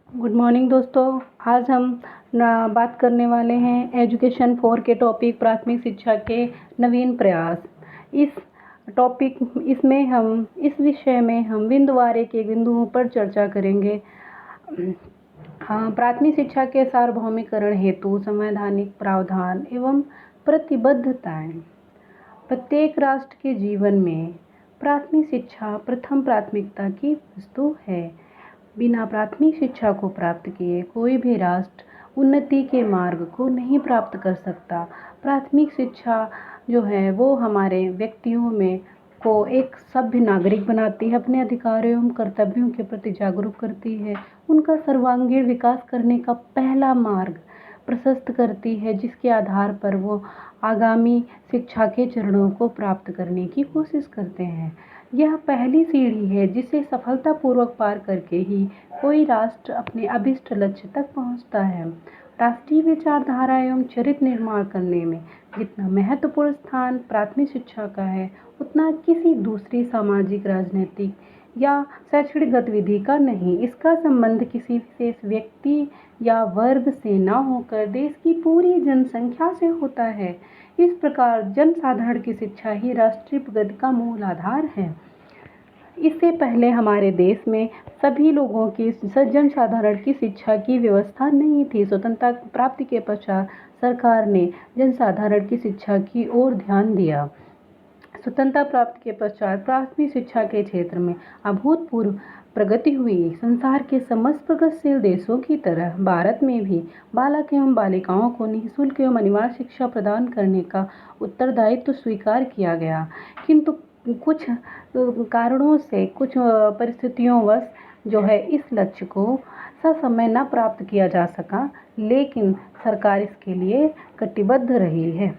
Good morning दोस्तों। आज हम बात करने वाले हैं एजुकेशन 4 के टॉपिक प्राथमिक शिक्षा के नवीन प्रयास। इस विषय में हम बिंदुवार के बिंदुओं पर चर्चा करेंगे। हाँ, प्राथमिक शिक्षा के सार्वभौमिकरण हेतु संवैधानिक प्रावधान एवं प्रतिबद्धताएं। प्रत्येक राष्ट्र के जीवन में प्राथमिक शिक्षा प्रथम प्राथमिकता की वस्तु है। बिना प्राथमिक शिक्षा को प्राप्त किए कोई भी राष्ट्र उन्नति के मार्ग को नहीं प्राप्त कर सकता। प्राथमिक शिक्षा जो है वो हमारे व्यक्तियों में को एक सभ्य नागरिक बनाती है, अपने अधिकारों एवं कर्तव्यों के प्रति जागरूक करती है, उनका सर्वांगीण विकास करने का पहला मार्ग प्रशस्त करती है, जिसके आधार पर वो आगामी शिक्षा के चरणों को प्राप्त करने की कोशिश करते हैं। यह पहली सीढ़ी है जिसे सफलतापूर्वक पार करके ही कोई राष्ट्र अपने अभिष्ट लक्ष्य तक पहुंचता है। राष्ट्रीय विचारधारा एवं चरित्र निर्माण करने में जितना महत्वपूर्ण स्थान प्राथमिक शिक्षा का है, उतना किसी दूसरी सामाजिक, राजनीतिक या शैक्षणिक गतिविधि का नहीं। इसका संबंध किसी विशेष व्यक्ति या वर्ग से न होकर देश की पूरी जनसंख्या से होता है। इस प्रकार जनसाधारण की शिक्षा ही राष्ट्रीय प्रगति का मूल आधार है। इससे पहले हमारे देश में सभी लोगों की जनसाधारण की शिक्षा की व्यवस्था नहीं थी। स्वतंत्रता प्राप्ति के पश्चात सरकार ने जनसाधारण की शिक्षा की ओर ध्यान दिया। स्वतंत्रता प्राप्ति के पश्चात प्राथमिक शिक्षा के क्षेत्र में अभूतपूर्व प्रगति हुई। संसार के समस्त प्रगतिशील देशों की तरह भारत में भी बालक एवं बालिकाओं को निःशुल्क एवं अनिवार्य शिक्षा प्रदान करने का उत्तरदायित्व स्वीकार किया गया, किंतु कुछ कारणों से, कुछ परिस्थितियों जो है इस लक्ष्य को ससमय न प्राप्त किया जा सका, लेकिन सरकार इसके लिए कटिबद्ध रही है।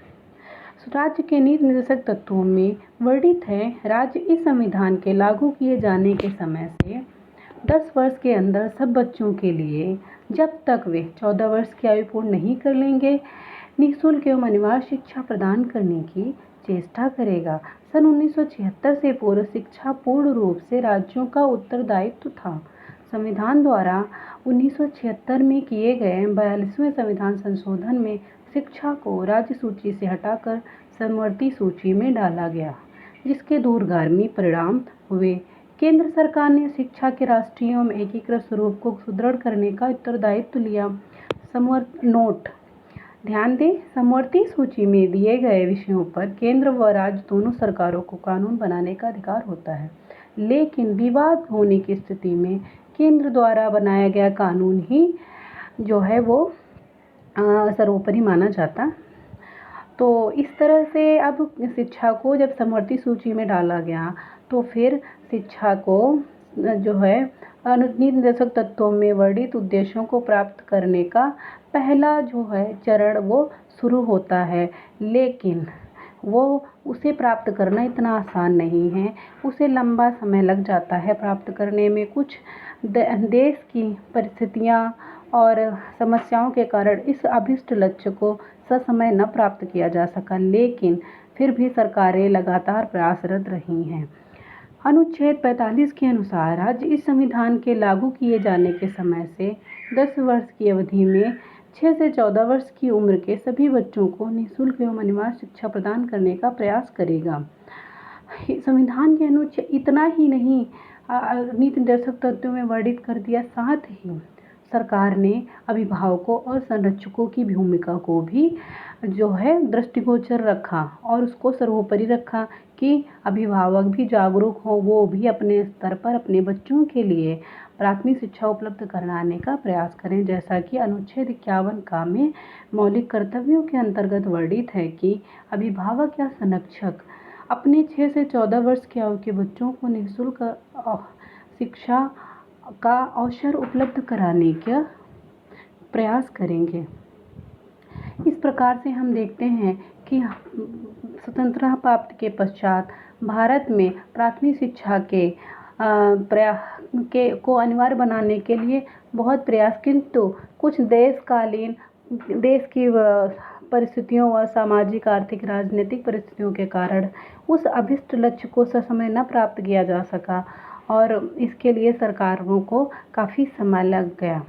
राज्य के नीति निर्देशक तत्वों में वर्णित है, राज्य इस संविधान के लागू किए जाने के समय से 10 वर्ष के अंदर सब बच्चों के लिए, जब तक वे 14 वर्ष की आयु पूर्ण नहीं कर लेंगे, निःशुल्क एवं अनिवार्य शिक्षा प्रदान करने की चेष्टा करेगा। सन 1976 से पूर्व शिक्षा पूर्ण रूप से राज्यों का उत्तरदायित्व था। संविधान द्वारा 1976 में किए गए 42वें संविधान संशोधन में शिक्षा को राज्य सूची से हटाकर समवर्ती सूची में डाला गया, जिसके दूरगामी परिणाम हुए। केंद्र सरकार ने शिक्षा के राष्ट्रीय एवं एकीकृत स्वरूप को सुदृढ़ करने का उत्तरदायित्व लिया। नोट ध्यान दें, समवर्ती सूची में दिए गए विषयों पर केंद्र व राज्य दोनों सरकारों को कानून बनाने का अधिकार होता है, लेकिन विवाद होने की स्थिति में केंद्र द्वारा बनाया गया कानून ही जो है वो सर्वोपरि माना जाता। तो इस तरह से अब शिक्षा को जब समवर्ती सूची में डाला गया, तो फिर शिक्षा को जो है नीति निर्देशक तत्वों में वर्णित उद्देश्यों को प्राप्त करने का पहला जो है चरण वो शुरू होता है, लेकिन वो उसे प्राप्त करना इतना आसान नहीं है। उसे लंबा समय लग जाता है प्राप्त करने में। कुछ देश की परिस्थितियाँ और समस्याओं के कारण इस अभिष्ट लक्ष्य को ससमय न प्राप्त किया जा सका, लेकिन फिर भी सरकारें लगातार प्रयासरत रही हैं। अनुच्छेद 45 के अनुसार राज्य इस संविधान के लागू किए जाने के समय से 10 वर्ष की अवधि में 6 से 14 वर्ष की उम्र के सभी बच्चों को निःशुल्क एवं अनिवार्य शिक्षा प्रदान करने का प्रयास करेगा। संविधान के अनुच्छेद इतना ही नहीं, नीति निर्देशक तत्वों में वर्णित कर दिया, साथ ही सरकार ने अभिभावकों और संरक्षकों की भूमिका को भी जो है दृष्टिगोचर रखा और उसको सर्वोपरि रखा कि अभिभावक भी जागरूक हों, वो भी अपने स्तर पर अपने बच्चों के लिए प्राथमिक शिक्षा उपलब्ध कराने का प्रयास करें। जैसा कि अनुच्छेद 51 का में मौलिक कर्तव्यों के अंतर्गत वर्णित है कि अभिभावक या संरक्षक अपने 6 से 14 वर्ष की आयु के बच्चों को निःशुल्क शिक्षा का अवसर उपलब्ध कराने का प्रयास करेंगे। इस प्रकार से हम देखते हैं कि स्वतंत्रता प्राप्ति के पश्चात भारत में प्राथमिक शिक्षा को अनिवार्य बनाने के लिए बहुत प्रयास, किंतु कुछ देश की परिस्थितियों व सामाजिक, आर्थिक, राजनीतिक परिस्थितियों के कारण उस अभिष्ट लक्ष्य को ससमय न प्राप्त किया जा सका और इसके लिए सरकारों को काफ़ी समय लग गया।